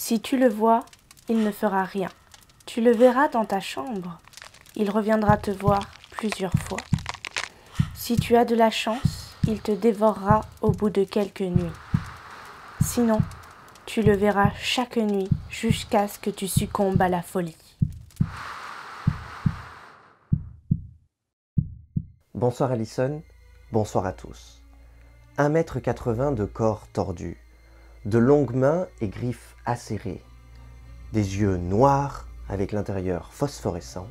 Si tu le vois, il ne fera rien. Tu le verras dans ta chambre. Il reviendra te voir plusieurs fois. Si tu as de la chance, il te dévorera au bout de quelques nuits. Sinon, tu le verras chaque nuit jusqu'à ce que tu succombes à la folie. Bonsoir Alison, bonsoir à tous. 1,80 m de corps tordu, de longues mains et griffes acérées, des yeux noirs avec l'intérieur phosphorescent.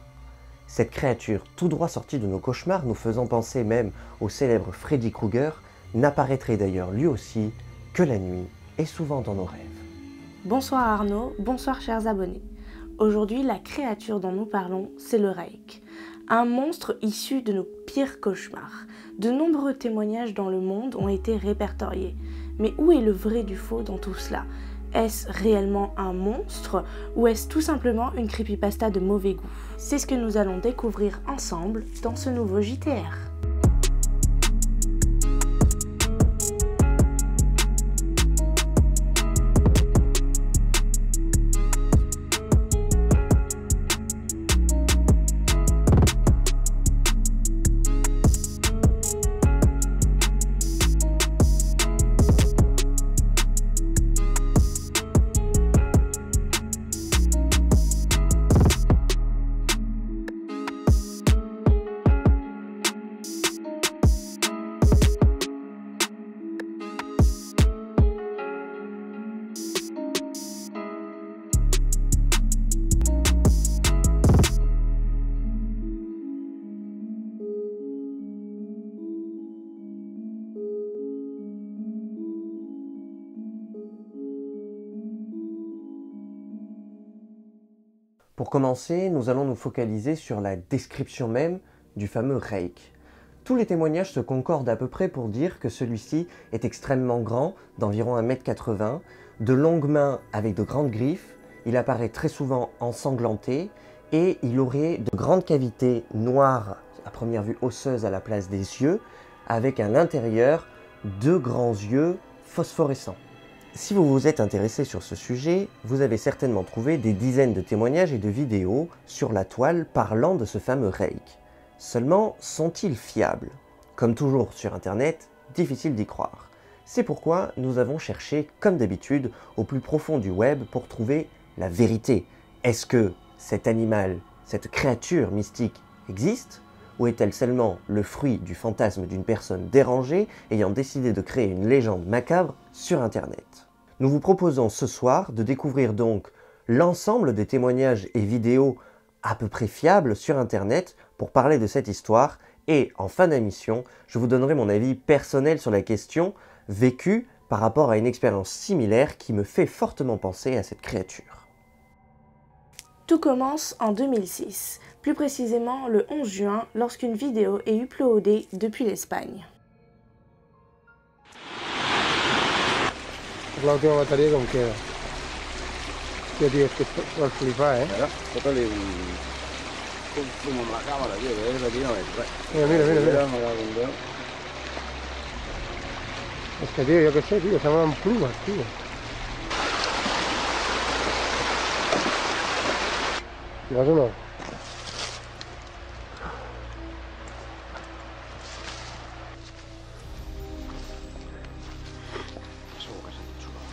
Cette créature tout droit sortie de nos cauchemars, nous faisant penser même au célèbre Freddy Krueger, n'apparaîtrait d'ailleurs lui aussi que la nuit et souvent dans nos rêves. Bonsoir Arnaud, bonsoir chers abonnés. Aujourd'hui, la créature dont nous parlons, c'est le Reik. Un monstre issu de nos pires cauchemars. De nombreux témoignages dans le monde ont été répertoriés. Mais où est le vrai du faux dans tout cela? Est-ce réellement un monstre ou est-ce tout simplement une creepypasta de mauvais goût? C'est ce que nous allons découvrir ensemble dans ce nouveau JTR. Pour commencer, nous allons nous focaliser sur la description même du fameux Reik. Tous les témoignages se concordent à peu près pour dire que celui-ci est extrêmement grand, d'environ 1,80 m, de longues mains avec de grandes griffes, il apparaît très souvent ensanglanté et il aurait de grandes cavités noires, à première vue osseuses à la place des yeux, avec à l'intérieur deux grands yeux phosphorescents. Si vous vous êtes intéressé sur ce sujet, vous avez certainement trouvé des dizaines de témoignages et de vidéos sur la toile parlant de ce fameux Reik. Seulement, sont-ils fiables? Comme toujours sur internet, difficile d'y croire. C'est pourquoi nous avons cherché, comme d'habitude, au plus profond du web pour trouver la vérité. Est-ce que cet animal, cette créature mystique existe? Ou est-elle seulement le fruit du fantasme d'une personne dérangée ayant décidé de créer une légende macabre sur internet? Nous vous proposons ce soir de découvrir donc l'ensemble des témoignages et vidéos à peu près fiables sur internet pour parler de cette histoire et en fin d'émission, je vous donnerai mon avis personnel sur la question vécue par rapport à une expérience similaire qui me fait fortement penser à cette créature. Tout commence en 2006, plus précisément le 11 juin lorsqu'une vidéo est uploadée depuis l'Espagne. La última batería como queda. Tío, tío, es que esto va a flipar, ¿eh? Mira, tócale como la cámara, tío, que es aquí no es. Mira, mira, mira, mira. Me cago en Dios. Es que, tío, yo qué sé, tío, se llaman plumas, tío. ¿Vas o no?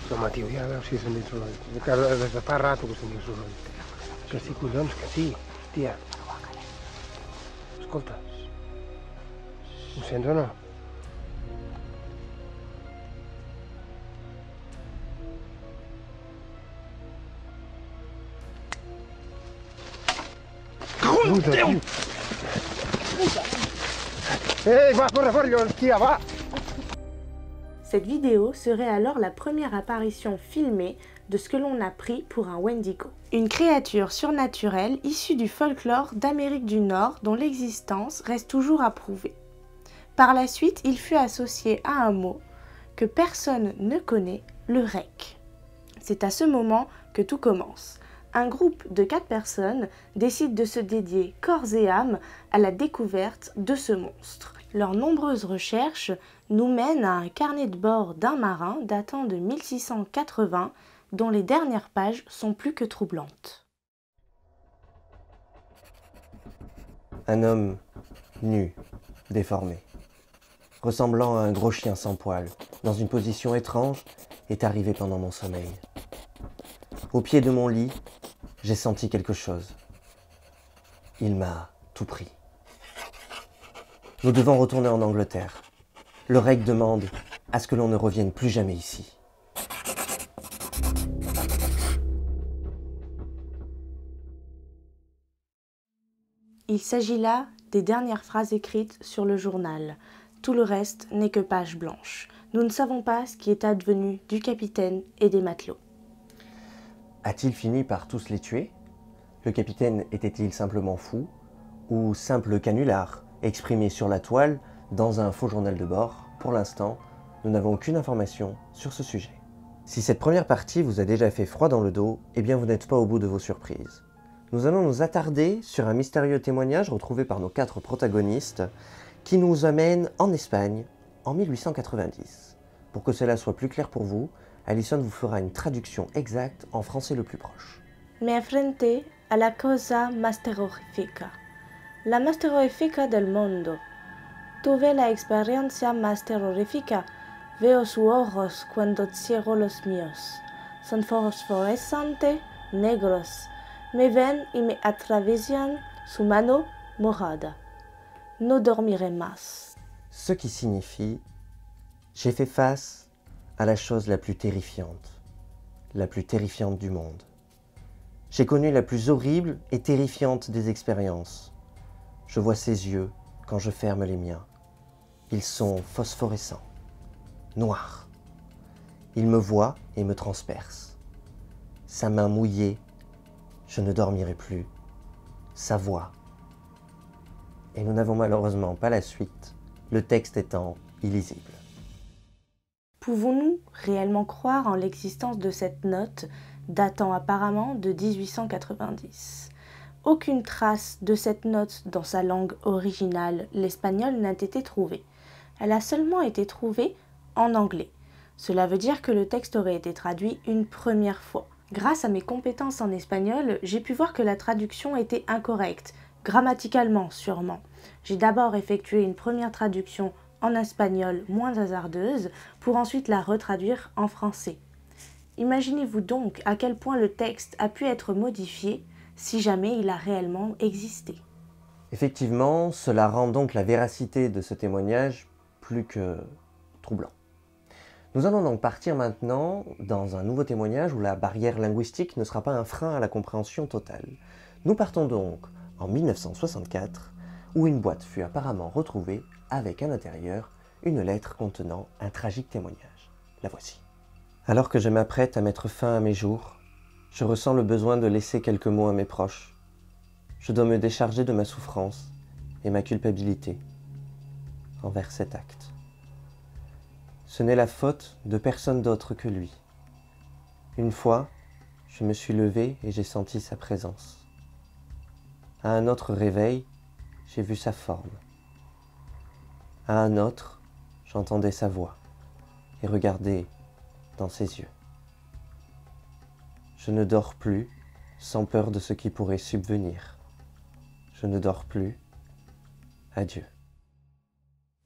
Home, tio, ja veus si se'n diu soroll. Des de fa rato que se'n diu soroll. Que sí, collons, que sí, tia. Escolta, ho sents o no? Puta, tio. Va, corre, corre, tia, va! Cette vidéo serait alors la première apparition filmée de ce que l'on a pris pour un Wendigo. Une créature surnaturelle issue du folklore d'Amérique du Nord dont l'existence reste toujours à prouver. Par la suite, il fut associé à un mot que personne ne connaît, le Reik. C'est à ce moment que tout commence. Un groupe de 4 personnes décide de se dédier corps et âme à la découverte de ce monstre. Leurs nombreuses recherches nous mènent à un carnet de bord d'un marin datant de 1680, dont les dernières pages sont plus que troublantes. Un homme nu, déformé, ressemblant à un gros chien sans poil, dans une position étrange, est arrivé pendant mon sommeil. Au pied de mon lit, j'ai senti quelque chose. Il m'a tout pris. Nous devons retourner en Angleterre. Le Reich demande à ce que l'on ne revienne plus jamais ici. Il s'agit là des dernières phrases écrites sur le journal. Tout le reste n'est que page blanche. Nous ne savons pas ce qui est advenu du capitaine et des matelots. A-t-il fini par tous les tuer? Le capitaine était-il simplement fou? Ou simple canular, exprimé sur la toile dans un faux journal de bord? Pour l'instant, nous n'avons aucune information sur ce sujet. Si cette première partie vous a déjà fait froid dans le dos, eh bien vous n'êtes pas au bout de vos surprises. Nous allons nous attarder sur un mystérieux témoignage retrouvé par nos 4 protagonistes qui nous amène en Espagne en 1890. Pour que cela soit plus clair pour vous, Alison vous fera une traduction exacte en français le plus proche. Me enfrenté a la cosa más terrorífica. La más terrorífica del mundo. Tuve la experiencia más terrorífica. Veo sus ojos cuando cierro los míos. Son fosforescentes, negros. Me ven y me atraviesan su mano morada. No dormiré más. Ce qui signifie « J'ai fait face à la chose la plus terrifiante du monde. J'ai connu la plus horrible et terrifiante des expériences. Je vois ses yeux quand je ferme les miens. Ils sont phosphorescents, noirs. Il me voit et me transperce. Sa main mouillée, je ne dormirai plus. Sa voix. Et nous n'avons malheureusement pas la suite, le texte étant illisible. Pouvons-nous réellement croire en l'existence de cette note datant apparemment de 1890 ? Aucune trace de cette note dans sa langue originale, l'espagnol, n'a été trouvée. Elle a seulement été trouvée en anglais. Cela veut dire que le texte aurait été traduit une première fois. Grâce à mes compétences en espagnol, j'ai pu voir que la traduction était incorrecte, grammaticalement sûrement. J'ai d'abord effectué une première traduction en espagnol moins hasardeuse pour ensuite la retraduire en français. Imaginez-vous donc à quel point le texte a pu être modifié si jamais il a réellement existé. Effectivement, cela rend donc la véracité de ce témoignage plus que troublant. Nous allons donc partir maintenant dans un nouveau témoignage où la barrière linguistique ne sera pas un frein à la compréhension totale. Nous partons donc en 1964, où une boîte fut apparemment retrouvée avec à l'intérieur une lettre contenant un tragique témoignage. La voici. Alors que je m'apprête à mettre fin à mes jours, je ressens le besoin de laisser quelques mots à mes proches. Je dois me décharger de ma souffrance et ma culpabilité envers cet acte. Ce n'est la faute de personne d'autre que lui. Une fois, je me suis levé et j'ai senti sa présence. À un autre réveil, j'ai vu sa forme. À un autre, j'entendais sa voix et regardais dans ses yeux. Je ne dors plus sans peur de ce qui pourrait subvenir. Je ne dors plus. Adieu.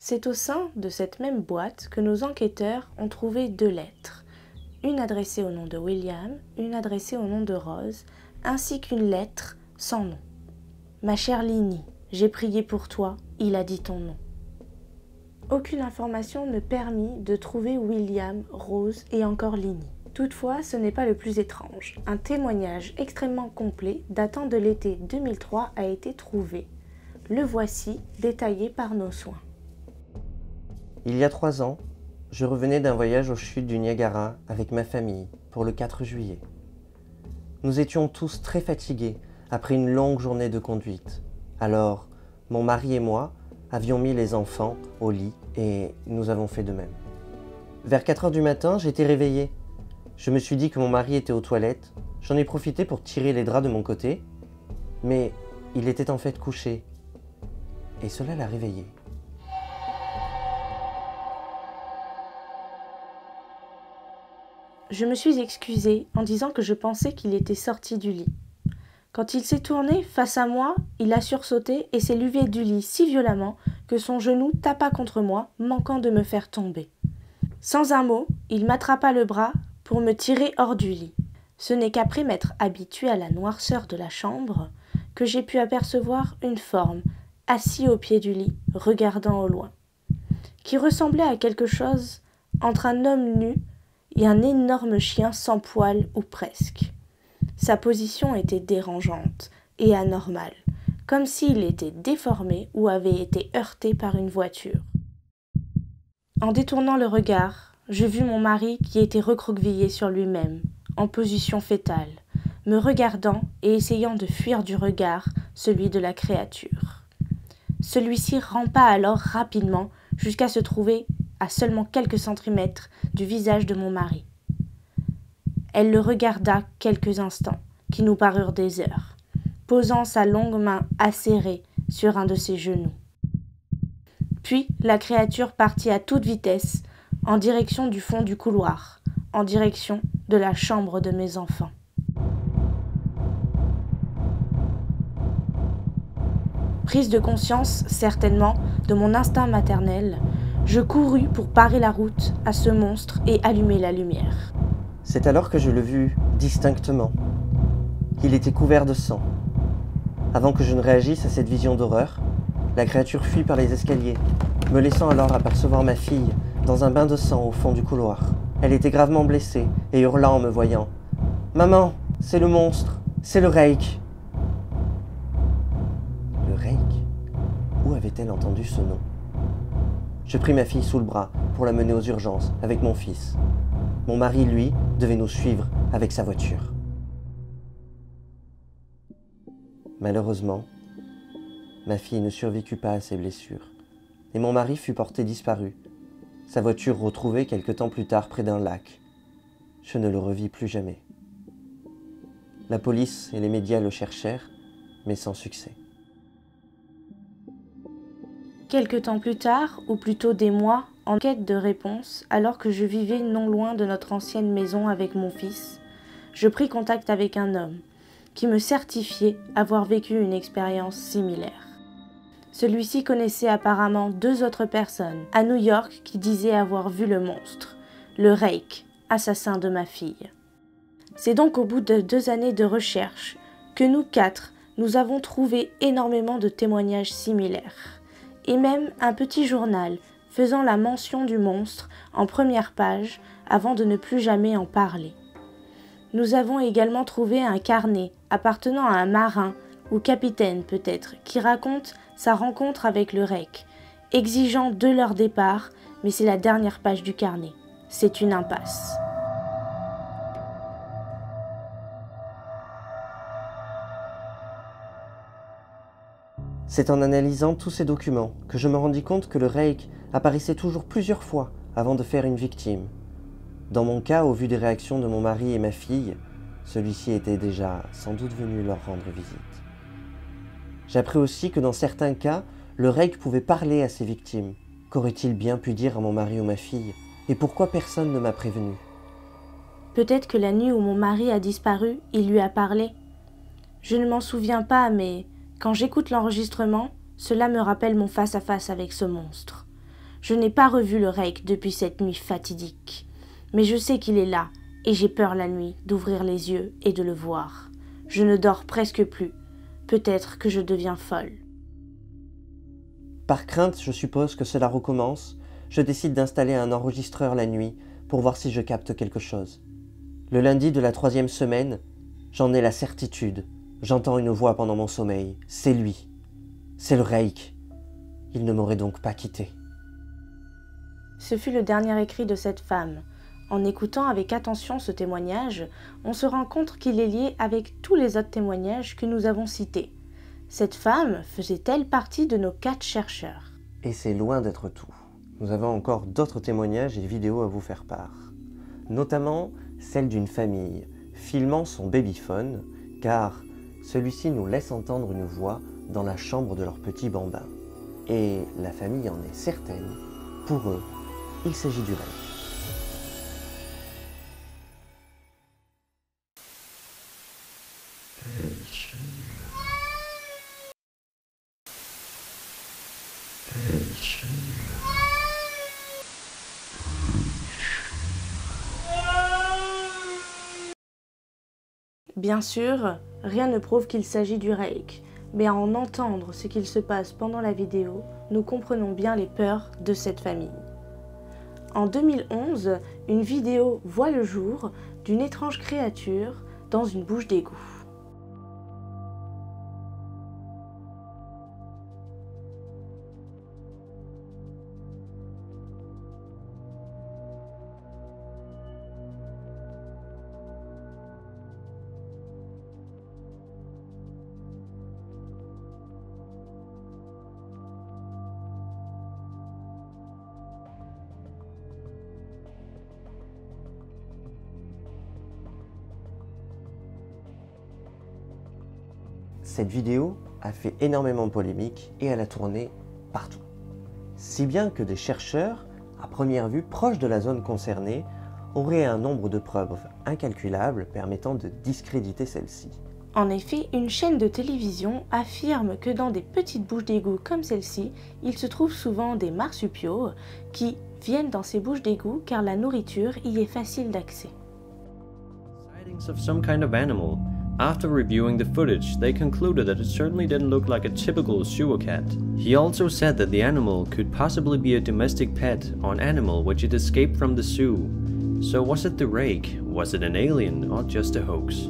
C'est au sein de cette même boîte que nos enquêteurs ont trouvé 2 lettres. Une adressée au nom de William, une adressée au nom de Rose, ainsi qu'une lettre sans nom. Ma chère Lini, j'ai prié pour toi, il a dit ton nom. Aucune information ne permit de trouver William, Rose et encore Lini. Toutefois, ce n'est pas le plus étrange. Un témoignage extrêmement complet datant de l'été 2003 a été trouvé. Le voici, détaillé par nos soins. Il y a 3 ans, je revenais d'un voyage aux chutes du Niagara avec ma famille pour le 4 juillet. Nous étions tous très fatigués après une longue journée de conduite. Alors, mon mari et moi avions mis les enfants au lit et nous avons fait de même. Vers 4 heures du matin, j'étais réveillé. Je me suis dit que mon mari était aux toilettes. J'en ai profité pour tirer les draps de mon côté, mais il était en fait couché. Et cela l'a réveillé. Je me suis excusée en disant que je pensais qu'il était sorti du lit. Quand il s'est tourné face à moi, il a sursauté et s'est levé du lit si violemment que son genou tapa contre moi, manquant de me faire tomber. Sans un mot, il m'attrapa le bras pour me tirer hors du lit. Ce n'est qu'après m'être habituée à la noirceur de la chambre que j'ai pu apercevoir une forme, assise au pied du lit, regardant au loin, qui ressemblait à quelque chose entre un homme nu et un énorme chien sans poils ou presque. Sa position était dérangeante et anormale, comme s'il était déformé ou avait été heurté par une voiture. En détournant le regard, je vis mon mari qui était recroquevillé sur lui-même, en position fétale, me regardant et essayant de fuir du regard celui de la créature. Celui-ci rampa alors rapidement jusqu'à se trouver à seulement quelques centimètres du visage de mon mari. Elle le regarda quelques instants, qui nous parurent des heures, posant sa longue main acérée sur un de ses genoux. Puis la créature partit à toute vitesse, en direction du fond du couloir, en direction de la chambre de mes enfants. Prise de conscience, certainement, de mon instinct maternel, je courus pour parer la route à ce monstre et allumer la lumière. C'est alors que je le vis distinctement. Il était couvert de sang. Avant que je ne réagisse à cette vision d'horreur, la créature fuit par les escaliers, me laissant alors apercevoir ma fille dans un bain de sang au fond du couloir. Elle était gravement blessée et hurla en me voyant. « Maman, c'est le monstre, c'est le Reik !» Le Reik? Où avait-elle entendu ce nom? Je pris ma fille sous le bras pour la mener aux urgences avec mon fils. Mon mari, lui, devait nous suivre avec sa voiture. Malheureusement, ma fille ne survécut pas à ses blessures, et mon mari fut porté disparu, sa voiture retrouvée quelque temps plus tard près d'un lac. Je ne le revis plus jamais. La police et les médias le cherchèrent, mais sans succès. Quelque temps plus tard, ou plutôt des mois, en quête de réponse, alors que je vivais non loin de notre ancienne maison avec mon fils, je pris contact avec un homme qui me certifiait avoir vécu une expérience similaire. Celui-ci connaissait apparemment 2 autres personnes à New York qui disaient avoir vu le monstre, le Reik, assassin de ma fille. C'est donc au bout de 2 années de recherche que nous 4, nous avons trouvé énormément de témoignages similaires, et même un petit journal faisant la mention du monstre en première page avant de ne plus jamais en parler. Nous avons également trouvé un carnet appartenant à un marin ou capitaine peut-être, qui raconte sa rencontre avec le Reik, exigeant de leur départ, mais c'est la dernière page du carnet. C'est une impasse. C'est en analysant tous ces documents que je me rendis compte que le Reik apparaissait toujours plusieurs fois avant de faire une victime. Dans mon cas, au vu des réactions de mon mari et ma fille, celui-ci était déjà sans doute venu leur rendre visite. J'appris aussi que dans certains cas, le Reik pouvait parler à ses victimes. Qu'aurait-il bien pu dire à mon mari ou ma fille? Et pourquoi personne ne m'a prévenu? Peut-être que la nuit où mon mari a disparu, il lui a parlé. Je ne m'en souviens pas, mais quand j'écoute l'enregistrement, cela me rappelle mon face-à-face avec ce monstre. Je n'ai pas revu le Reik depuis cette nuit fatidique. Mais je sais qu'il est là, et j'ai peur la nuit d'ouvrir les yeux et de le voir. Je ne dors presque plus. Peut-être que je deviens folle. Par crainte, je suppose que cela recommence, je décide d'installer un enregistreur la nuit pour voir si je capte quelque chose. Le lundi de la 3e semaine, j'en ai la certitude. J'entends une voix pendant mon sommeil. C'est lui. C'est le Reik. Il ne m'aurait donc pas quitté. Ce fut le dernier écrit de cette femme. En écoutant avec attention ce témoignage, on se rend compte qu'il est lié avec tous les autres témoignages que nous avons cités. Cette femme faisait-elle partie de nos 4 chercheurs? Et c'est loin d'être tout. Nous avons encore d'autres témoignages et vidéos à vous faire part. Notamment celle d'une famille filmant son babyphone, car celui-ci nous laisse entendre une voix dans la chambre de leur petit bambin. Et la famille en est certaine, pour eux, il s'agit du Reik. Bien sûr, rien ne prouve qu'il s'agit du reik, mais à en entendre ce qu'il se passe pendant la vidéo, nous comprenons bien les peurs de cette famille. En 2011, une vidéo voit le jour d'une étrange créature dans une bouche d'égout. Cette vidéo a fait énormément polémique et elle a tourné partout. Si bien que des chercheurs, à première vue proches de la zone concernée, auraient un nombre de preuves incalculables permettant de discréditer celle-ci. En effet, une chaîne de télévision affirme que dans des petites bouches d'égout comme celle-ci, il se trouve souvent des marsupiaux qui viennent dans ces bouches d'égout car la nourriture y est facile d'accès. Sightings of some kind of animal. After reviewing the footage, they concluded that it certainly didn't look like a typical sewer cat. He also said that the animal could possibly be a domestic pet or an animal which had escaped from the zoo. So was it the rake? Was it an alien or just a hoax?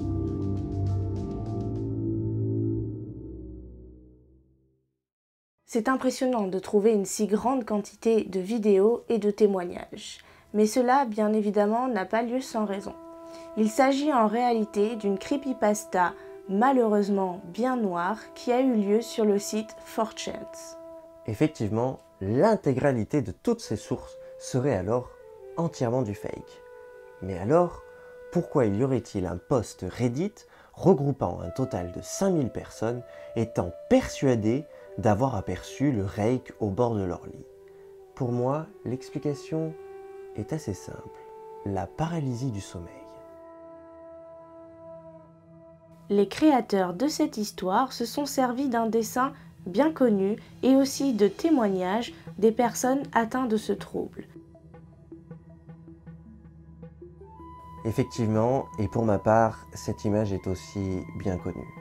C'est impressionnant de trouver une si grande quantité de vidéos et de témoignages. Mais cela, bien évidemment, n'a pas lieu sans raison. Il s'agit en réalité d'une creepypasta malheureusement bien noire qui a eu lieu sur le site 4chan. Effectivement, l'intégralité de toutes ces sources serait alors entièrement du fake. Mais alors, pourquoi y aurait-il un post Reddit regroupant un total de 5000 personnes étant persuadées d'avoir aperçu le reik au bord de leur lit? Pour moi, l'explication est assez simple. La paralysie du sommeil. Les créateurs de cette histoire se sont servis d'un dessin bien connu et aussi de témoignages des personnes atteintes de ce trouble. Effectivement, et pour ma part, cette image est aussi bien connue.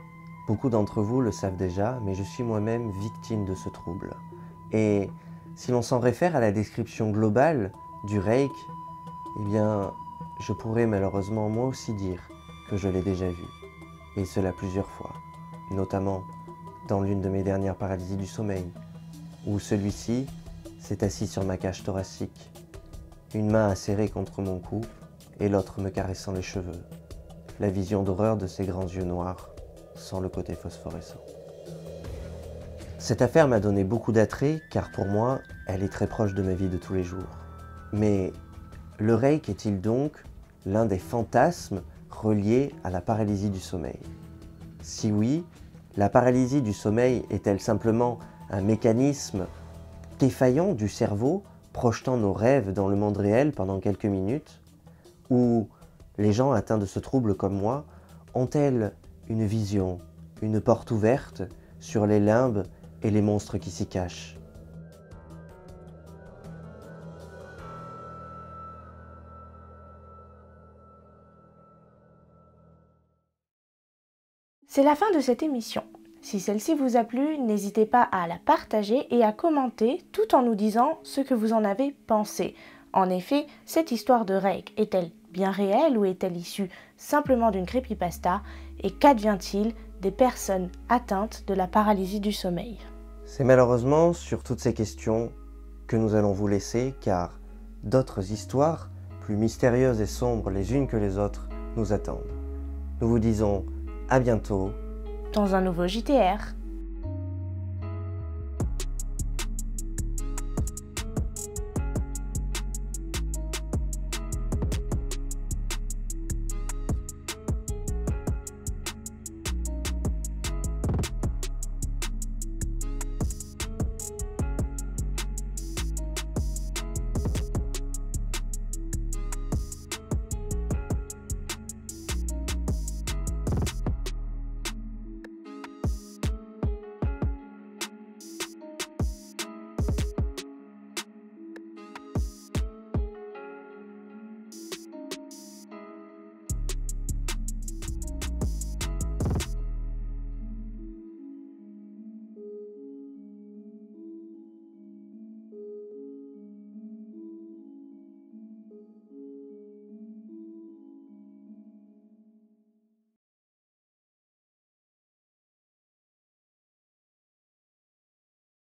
Beaucoup d'entre vous le savent déjà, mais je suis moi-même victime de ce trouble. Et si l'on s'en réfère à la description globale du reik, eh bien, je pourrais malheureusement moi aussi dire que je l'ai déjà vu. Et cela plusieurs fois, notamment dans l'une de mes dernières paralysies du sommeil, où celui-ci s'est assis sur ma cage thoracique, une main acérée contre mon cou et l'autre me caressant les cheveux, la vision d'horreur de ses grands yeux noirs, sans le côté phosphorescent. Cette affaire m'a donné beaucoup d'attrait, car pour moi, elle est très proche de ma vie de tous les jours. Mais le reik est-il donc l'un des fantasmes reliée à la paralysie du sommeil? Si oui, la paralysie du sommeil est-elle simplement un mécanisme défaillant du cerveau projetant nos rêves dans le monde réel pendant quelques minutes? Ou les gens atteints de ce trouble comme moi ont-elles une vision, une porte ouverte sur les limbes et les monstres qui s'y cachent? C'est la fin de cette émission. Si celle-ci vous a plu, n'hésitez pas à la partager et à commenter tout en nous disant ce que vous en avez pensé. En effet, cette histoire de reik est-elle bien réelle ou est-elle issue simplement d'une creepypasta? Et qu'advient-il des personnes atteintes de la paralysie du sommeil? C'est malheureusement sur toutes ces questions que nous allons vous laisser, car d'autres histoires, plus mystérieuses et sombres les unes que les autres, nous attendent. Nous vous disons à bientôt dans un nouveau JTR.